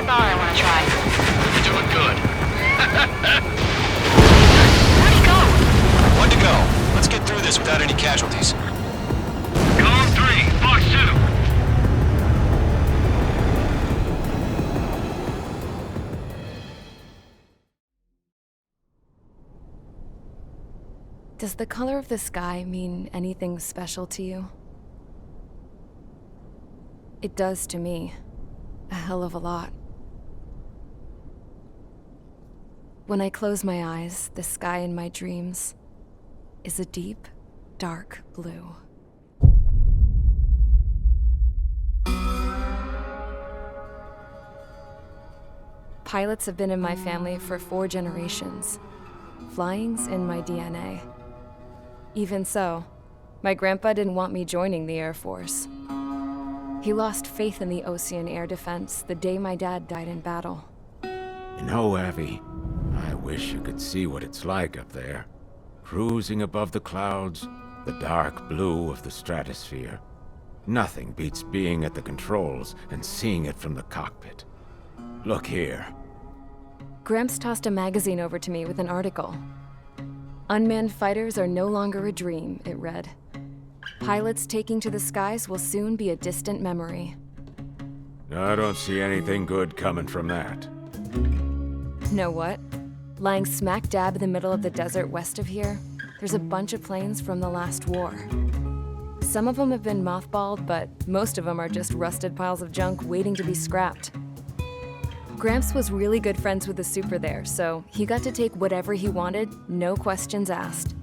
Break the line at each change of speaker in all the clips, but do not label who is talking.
bar I want to try.
You're doing good.
Where'd he go?
One to go. Let's get through this without any casualties.
Column 3, Fox 2.
Does the color of the sky mean anything special to you? It does to me. A hell of a lot. When I close my eyes, the sky in my dreams is a deep, dark blue. Pilots have been in my family for 4 generations. Flying's in my DNA. Even so, my grandpa didn't want me joining the Air Force. He lost faith in the Ocean Air Defense the day my dad died in battle.
You know, Abby, I wish you could see what it's like up there. Cruising above the clouds, the dark blue of the stratosphere. Nothing beats being at the controls and seeing it from the cockpit. Look here.
Gramps tossed a magazine over to me with an article. Unmanned fighters are no longer a dream, it read. Pilots taking to the skies will soon be a distant memory.
I don't see anything good coming from that.
Know what? Lying smack dab in the middle of the desert west of here, there's a bunch of planes from the last war. Some of them have been mothballed, but most of them are just rusted piles of junk waiting to be scrapped. Gramps was really good friends with the super there, so he got to take whatever he wanted, no questions asked.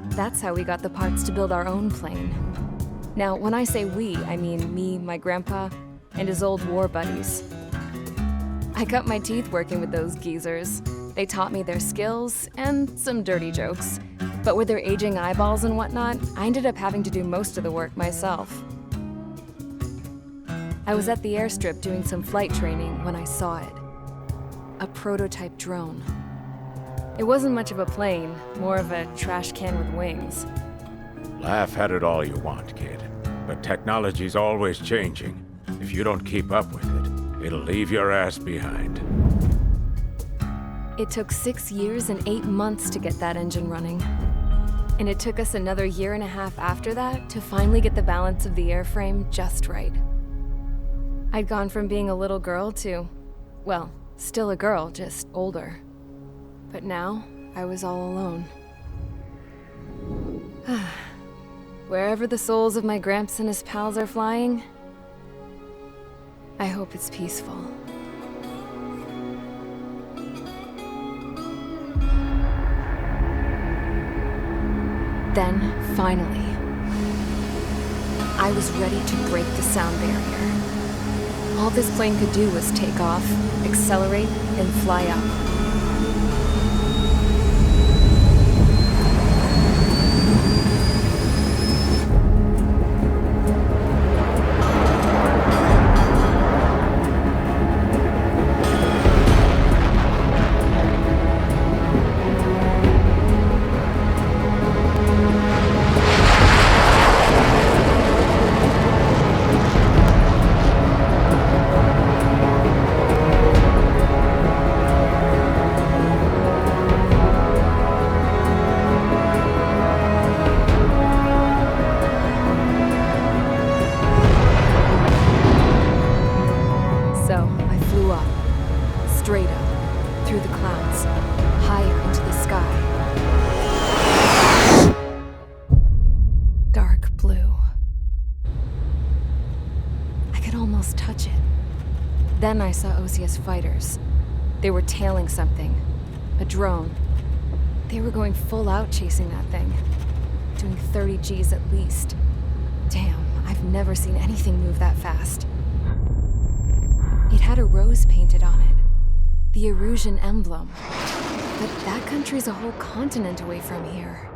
That's how we got the parts to build our own plane. Now, when I say we, I mean me, my grandpa, and his old war buddies. I cut my teeth working with those geezers. They taught me their skills and some dirty jokes. But with their aging eyeballs and whatnot, I ended up having to do most of the work myself. I was at the airstrip doing some flight training when I saw it. A prototype drone. It wasn't much of a plane, more of a trash can with wings.
Laugh at it all you want, kid. But technology's always changing. If you don't keep up with it, it'll leave your ass behind.
It took 6 years and 8 months to get that engine running. And it took us another 1.5 years after that to finally get the balance of the airframe just right. I'd gone from being a little girl to, well, still a girl, just older. But now, I was all alone. Wherever the souls of my Gramps and his pals are flying, I hope it's peaceful. Then, finally, I was ready to break the sound barrier. All this plane could do was take off, accelerate, and fly up. Straight up, through the clouds, higher into the sky. Dark blue. I could almost touch it. Then I saw Osius fighters. They were tailing something. A drone. They were going full out chasing that thing. Doing 30 Gs at least. Damn, I've never seen anything move that fast. It had a rose painted on it. The Erusian emblem. But that country's a whole continent away from here.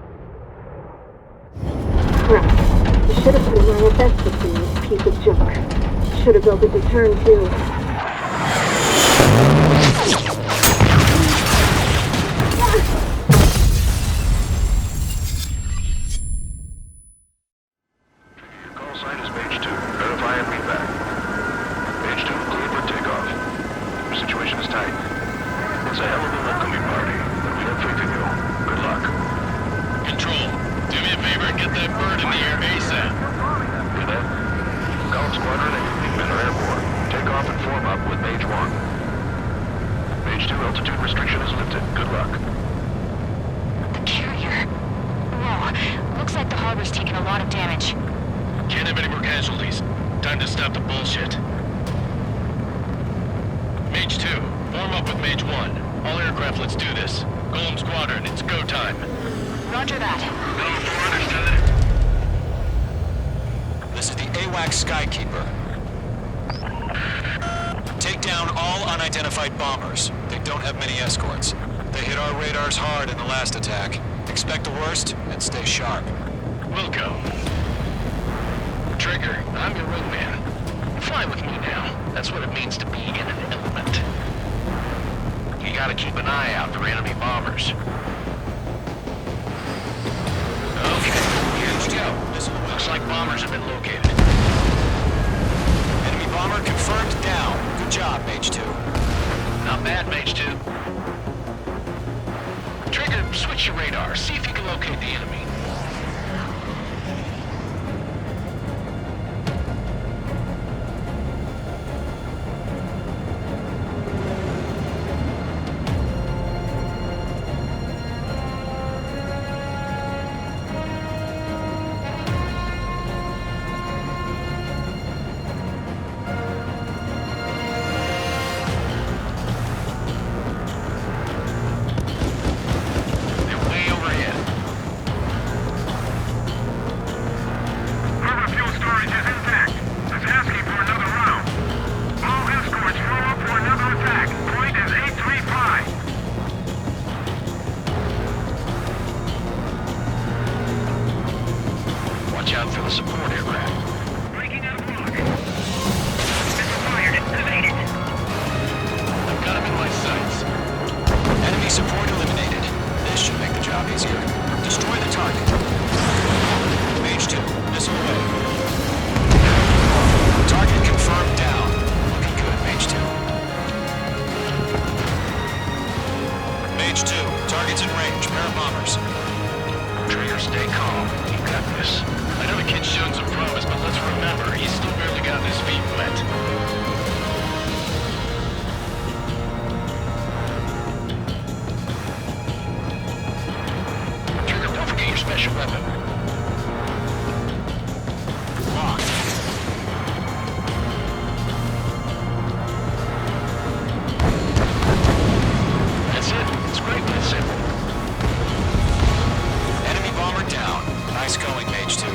Crap. You should have put an IFS system in this piece of junk. Should have built a deterrent too.
Call sign is page 2. Verify and read back. Page 2, clear for takeoff. Mage 1. Mage 2, altitude restriction is lifted. Good luck.
The carrier. Whoa. Looks like the harbor's taken a lot of damage.
Can't have any more casualties. Time to stop the bullshit. Mage 2, form up with Mage 1. All aircraft, let's do this. Golem Squadron, it's go time.
Roger that.
Understood.
This is the AWACS Skykeeper. Take down all unidentified bombers. They don't have many escorts. They hit our radars hard in the last attack. Expect the worst and stay sharp.
Wilco. Trigger, I'm your wingman. Fly with me now. That's what it means to be in an element. You gotta keep an eye out for enemy bombers. Okay, here we go. Looks like bombers have been located.
Enemy bomber confirmed down. Good job, Mage 2.
Not bad, Mage 2. Trigger, switch your radar. See if you can locate the enemy. Watch out for the support aircraft. Breaking out of block. Missile fired. Evaded. I've got him in my sights.
Enemy support eliminated. This should make the job easier. Destroy the target. Mage 2, missile away. Target confirmed down. Looking good, Mage 2. Mage 2, target's in range. Pair of bombers.
Trigger, stay calm. You got this. I know the kid's shown some promise, but let's remember, he's still barely gotten his feet wet. Trigger, don't forget your special weapon.
Locked.
That's it. It's great when it's simple.
Enemy bomber down. Nice going, Mage 2.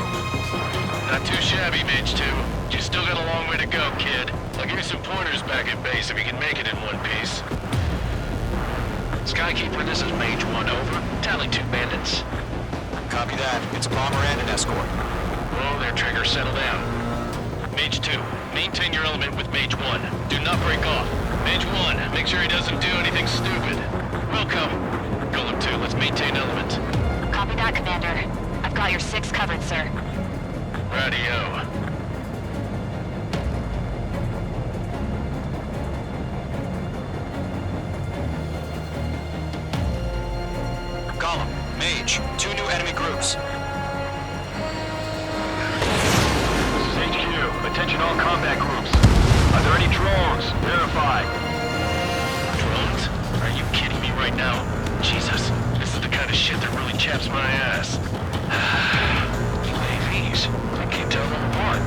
Not too shabby, Mage 2. You still got a long way to go, kid. I'll give you some pointers back at base if you can make it in one piece. Skykeeper, this is Mage 1, over. Tally 2 bandits.
Copy that. It's a bomber and an escort.
Whoa there, Trigger, settle down. Mage 2, maintain your element with Mage 1. Do not break off. Mage 1, make sure he doesn't do anything stupid. Welcome. Golem 2, let's maintain element.
Copy that, Commander. I've got your 6 covered, sir.
Radio.
Column, Mage, 2 new enemy groups.
This is HQ. Attention all combat groups. Are there any drones? Verify. Drones? Are you kidding me right now? Jesus, this is the kind of shit that really chaps my ass. UAVs. I can't tell them apart.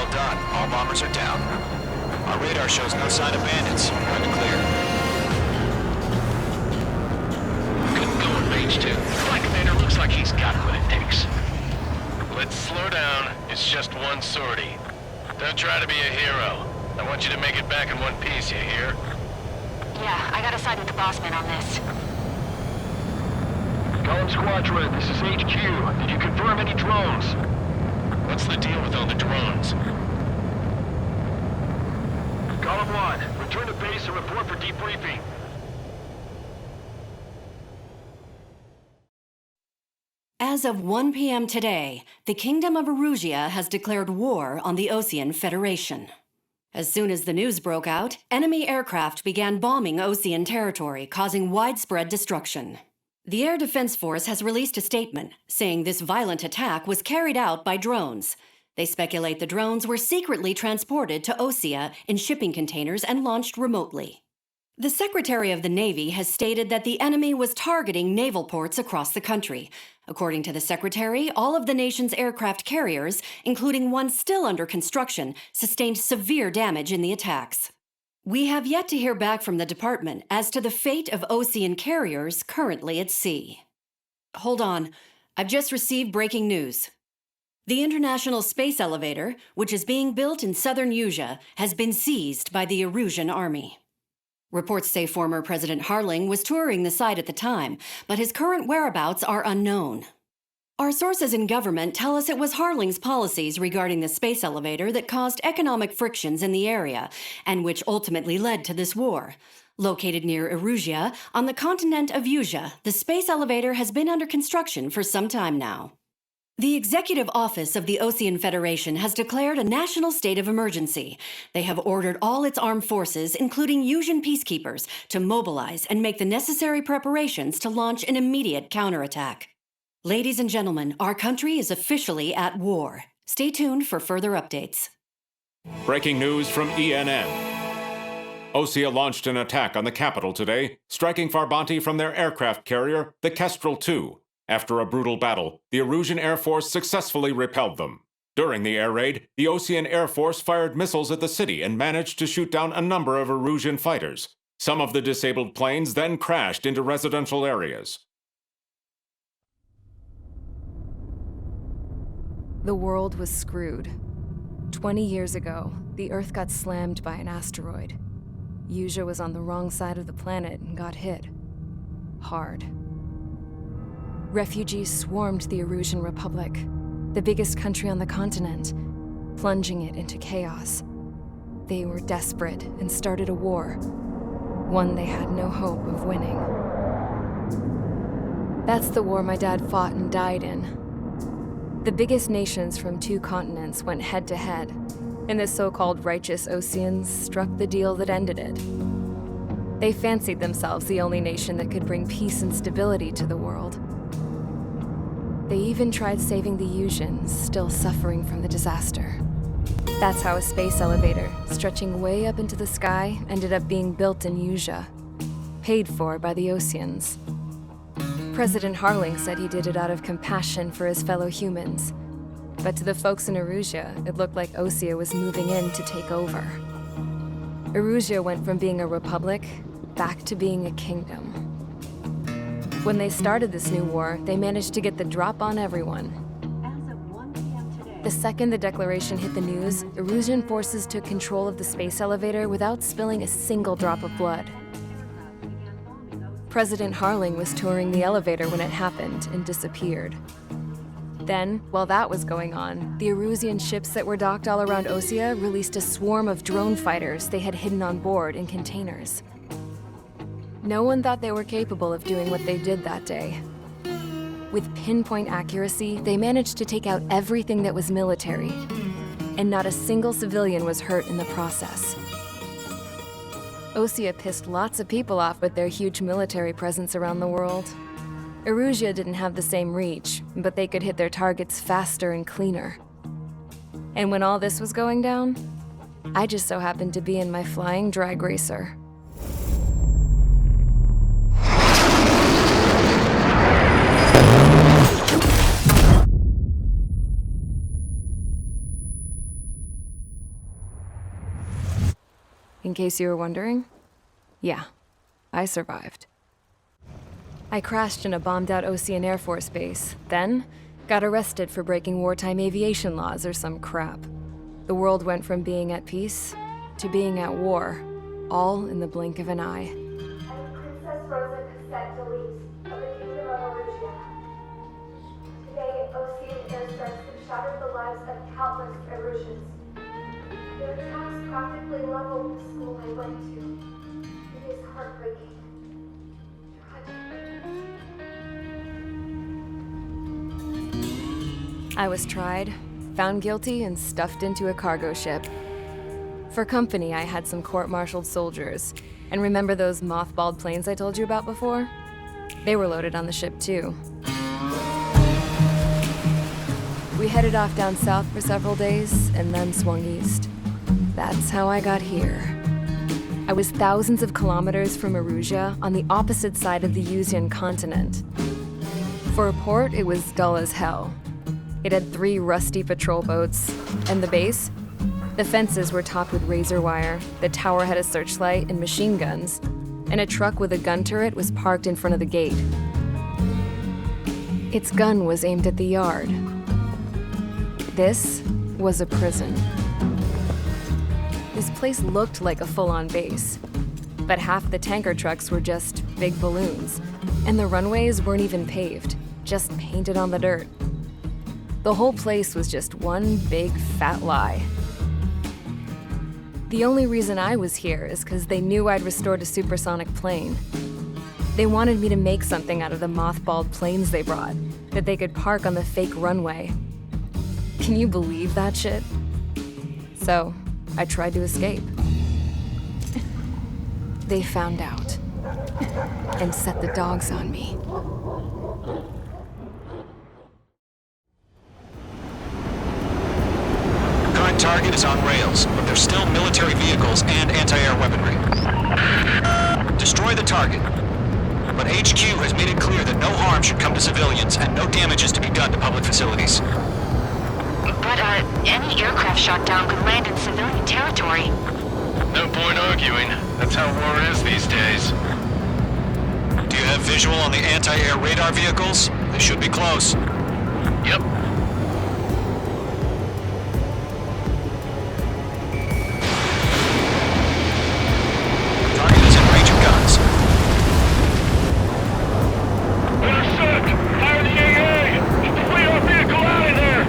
Well done. All bombers are down. Our radar shows no sign of bandits. We're in the clear.
Couldn't go in range 2. My commander looks like he's got what it takes. Let's slow down. It's just one sortie. Don't try to be a hero. I want you to make it back in one piece, you hear?
Yeah, I gotta side with the boss man on this.
Column Squadron, this is HQ. Did you confirm any drones? What's the deal with all the drones? Column 1, return to base and report for debriefing.
As of 1 p.m. today, the Kingdom of Erusia has declared war on the Osean Federation. As soon as the news broke out, enemy aircraft began bombing Osean territory, causing widespread destruction. The Air Defense Force has released a statement saying this violent attack was carried out by drones. They speculate the drones were secretly transported to Osea in shipping containers and launched remotely. The Secretary of the Navy has stated that the enemy was targeting naval ports across the country. According to the Secretary, all of the nation's aircraft carriers, including one still under construction, sustained severe damage in the attacks. We have yet to hear back from the department as to the fate of Osean carriers currently at sea. Hold on, I've just received breaking news. The International Space Elevator, which is being built in southern Usea, has been seized by the Erusian Army. Reports say former President Harling was touring the site at the time, but his current whereabouts are unknown. Our sources in government tell us it was Harling's policies regarding the space elevator that caused economic frictions in the area, and which ultimately led to this war. Located near Erusia, on the continent of Usea, the space elevator has been under construction for some time now. The Executive Office of the Osean Federation has declared a national state of emergency. They have ordered all its armed forces, including Usian peacekeepers, to mobilize and make the necessary preparations to launch an immediate counterattack. Ladies and gentlemen, our country is officially at war. Stay tuned for further updates.
Breaking news from ENN. Osea launched an attack on the capital today, striking Farbanti from their aircraft carrier, the Kestrel II. After a brutal battle, the Erusian Air Force successfully repelled them. During the air raid, the Osean Air Force fired missiles at the city and managed to shoot down a number of Erusian fighters. Some of the disabled planes then crashed into residential areas.
The world was screwed. 20 years ago, the Earth got slammed by an asteroid. Usea was on the wrong side of the planet and got hit. Hard. Refugees swarmed the Erusian Republic, the biggest country on the continent, plunging it into chaos. They were desperate and started a war, one they had no hope of winning. That's the war my dad fought and died in. The biggest nations from 2 continents went head-to-head, and the so-called righteous Oseans struck the deal that ended it. They fancied themselves the only nation that could bring peace and stability to the world. They even tried saving the Usians, still suffering from the disaster. That's how a space elevator, stretching way up into the sky, ended up being built in Usea, paid for by the Oseans. President Harling said he did it out of compassion for his fellow humans. But to the folks in Erusia, it looked like Osea was moving in to take over. Erusia went from being a republic back to being a kingdom. When they started this new war, they managed to get the drop on everyone. The second the declaration hit the news, Erusian forces took control of the space elevator without spilling a single drop of blood. President Harling was touring the elevator when it happened and disappeared. Then, while that was going on, the Erusian ships that were docked all around Osea released a swarm of drone fighters they had hidden on board in containers. No one thought they were capable of doing what they did that day. With pinpoint accuracy, they managed to take out everything that was military, and not a single civilian was hurt in the process. Osea pissed lots of people off with their huge military presence around the world. Erusia didn't have the same reach, but they could hit their targets faster and cleaner. And when all this was going down, I just so happened to be in my flying drag racer. in case you were wondering. Yeah, I survived. I crashed in a bombed-out Ocean Air Force base, then got arrested for breaking wartime aviation laws or some crap. The world went from being at peace to being at war, all in the blink of an eye.
I'm Princess Rosa Cassette Delete of the Kingdom of Erusia. Today, Ocean airstrikes have shattered the lives of countless Erusians. Their attacks practically leveled the school I went to. It is heartbreaking.
I was tried, found guilty, and stuffed into a cargo ship. For company, I had some court-martialed soldiers. And remember those mothballed planes I told you about before? They were loaded on the ship, too. We headed off down south for several days, and then swung east. That's how I got here. I was thousands of kilometers from Erusia, on the opposite side of the Yuzian continent. For a port, it was dull as hell. It had 3 rusty patrol boats. And the base? The fences were topped with razor wire, the tower had a searchlight and machine guns, and a truck with a gun turret was parked in front of the gate. Its gun was aimed at the yard. This was a prison. This place looked like a full-on base, but half the tanker trucks were just big balloons, and the runways weren't even paved, just painted on the dirt. The whole place was just one big fat lie. The only reason I was here is because they knew I'd restored a supersonic plane. They wanted me to make something out of the mothballed planes they brought, that they could park on the fake runway. Can you believe that shit? So, I tried to escape. They found out and set the dogs on me.
Current target is on rails, but there's still military vehicles and anti-air weaponry. Destroy the target. But HQ has made it clear that no harm should come to civilians and no damage is to be done to public facilities.
But, any aircraft shot down could land in civilian territory.
No point arguing. That's how war is these days.
Do you have visual on the anti-air radar vehicles? They should be close.
Yep.
Target is in range of guns.
Intercept! Fire the AA! Get the radar vehicle out of there!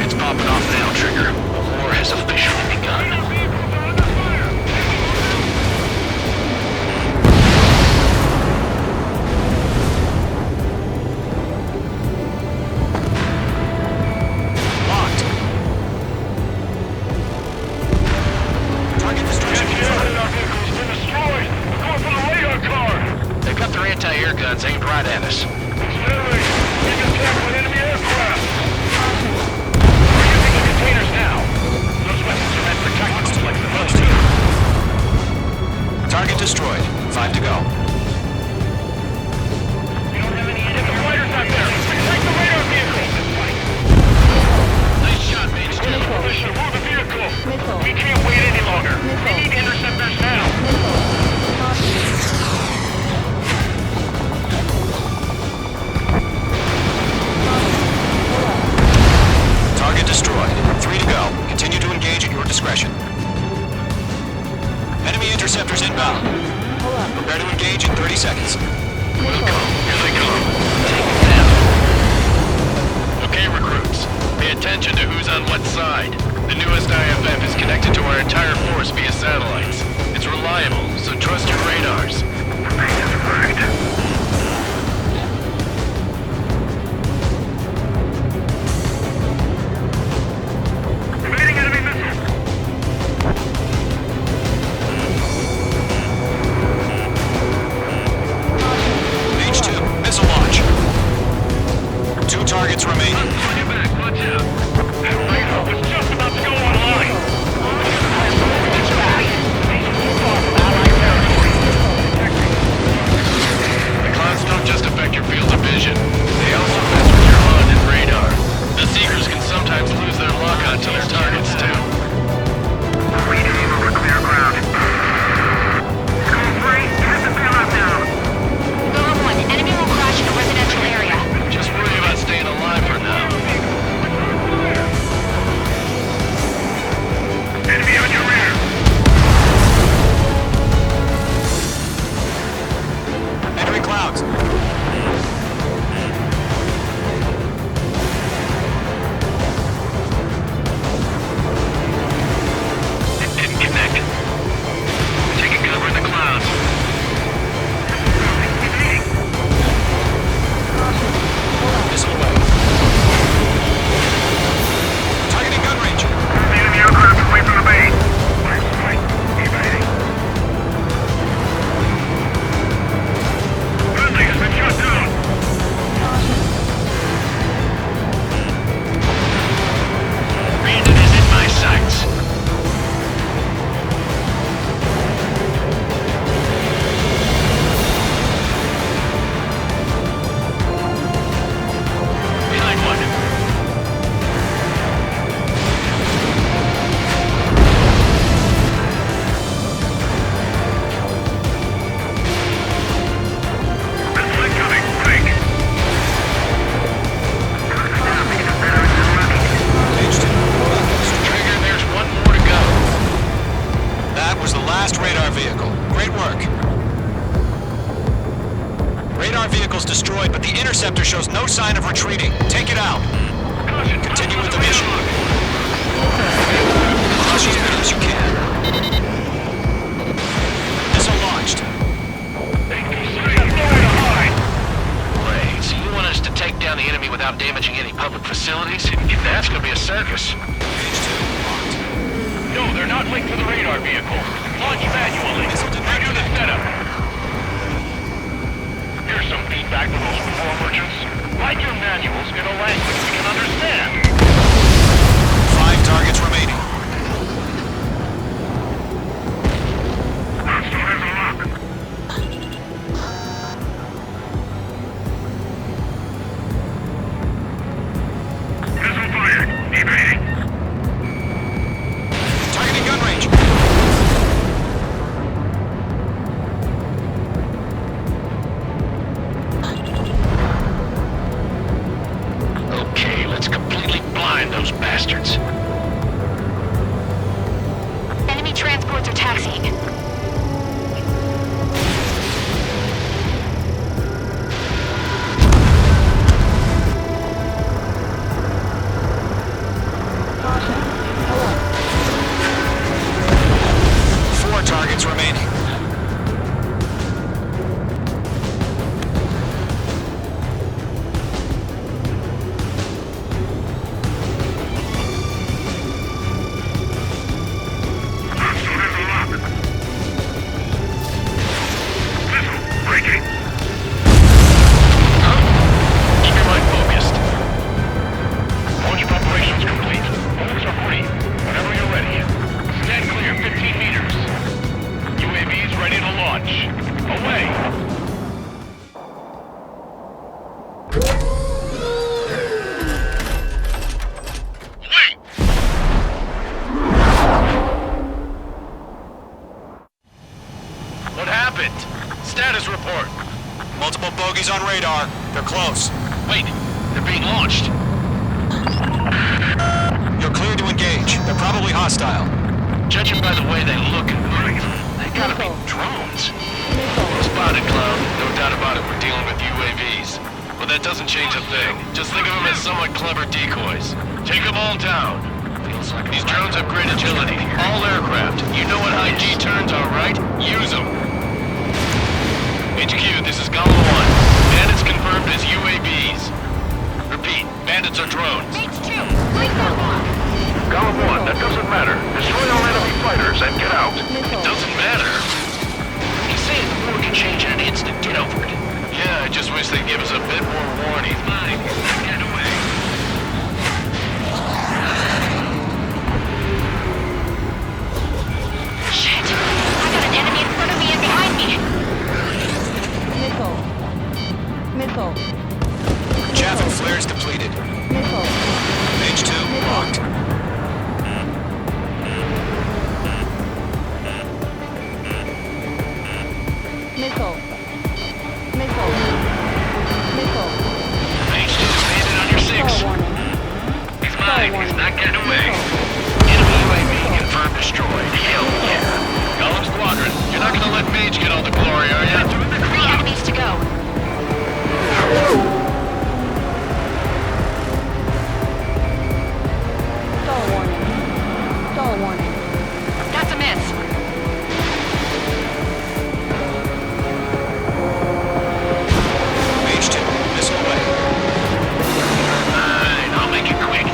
It's popping off now, Trigger. The war has officially begun.
Locked. Target destruction confirmed.
They've got their anti-air guns aimed right at us.
Target destroyed. 5 to go.
Nice shot, Mage 2. Move the vehicle. We can't wait any longer. We need interceptors now.
Target destroyed. 3 to go. Continue to engage at your discretion. Enemy interceptors inbound. Prepare to engage interceptor shows no sign of retreating. Take it out. Continue with the mission. Crush as many as you can. Missile launched.
Great. So you want us to take down the enemy without damaging any public facilities? That's gonna be a circus.
Page 2, locked.
No, they're not linked to the radar vehicle. Launch manually. Redo the setup. Here's some feedback from those core merchants. Write your manuals in a language we can understand.
5 targets remaining. Targeting gun range.
Okay, let's completely blind those bastards.
Enemy transports are taxiing.
Four targets remaining.
Keep your mind focused. Launch preparations complete. Holes are free. Whenever you're ready. Stand clear 15 meters. UAVs ready to launch. Away. Wait! What happened? Status report.
Multiple bogies on radar. They're close.
Wait, they're being launched.
You're cleared to engage. They're probably hostile.
Judging by the way they look and move, they gotta be drones. Spotted, Cloud. No doubt about it, we're dealing with UAVs. But that doesn't change a thing. Just think of them as somewhat clever decoys. Take them all down. These drones have great agility. All aircraft. You know what high G turns are, right? Use them. HQ, this is Golem 1. Bandits confirmed as UAVs. Repeat, bandits are drones.
H2, bring that walk.
Golem 1, that doesn't matter. Destroy all enemy fighters and get out. It doesn't matter. He's saying the war can change in an instant. Get over it. Yeah, I just wish they'd give us a bit more warning. Fine, get away.
Shit! I got an enemy in front of me and behind me.
Missile.
Chaff and flares depleted.
Missile.
Page 2, locked.
Missile.
H2 landed on your 6.
Warning.
He's mine. He's not getting away. Enemy UAV confirmed destroyed. Hell yeah. Golem Squadron, you're not gonna let Mage get all the glory, are ya?
3 enemies to go.
Stall warning.
That's a miss.
Page 2, missile away.
Fine, I'll make it quick.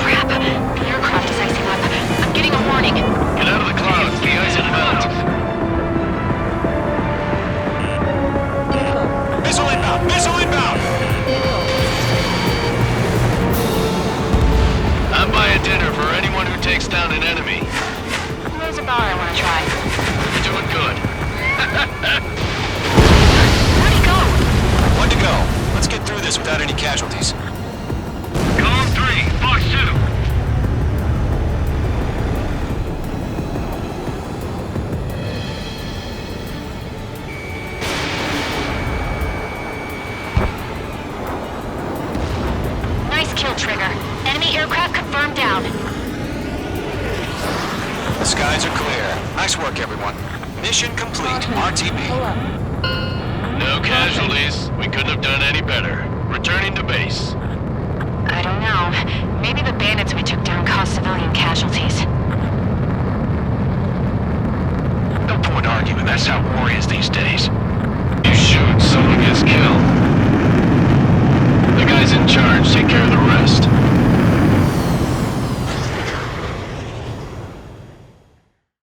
Crap. The aircraft is icing up. I'm getting a warning.
Get out of the clouds. The ice will melt.
Missile inbound! Missile inbound!
I'm buying dinner for anyone who takes down an enemy.
There's a bar I want to try.
You're doing good.
Where'd he go?
One to go. Let's get through this without any casualties.
Column 3, Fox 2.
Nice kill, Trigger. Enemy aircraft confirmed down.
The skies are clear. Nice work, everyone. Mission complete.
Pull
RTB.
up.
No casualties. We couldn't have done any better. Returning to base.
I don't know. Maybe the bandits we took down caused civilian casualties.
No point arguing. That's how war is these days. You shoot, someone gets killed.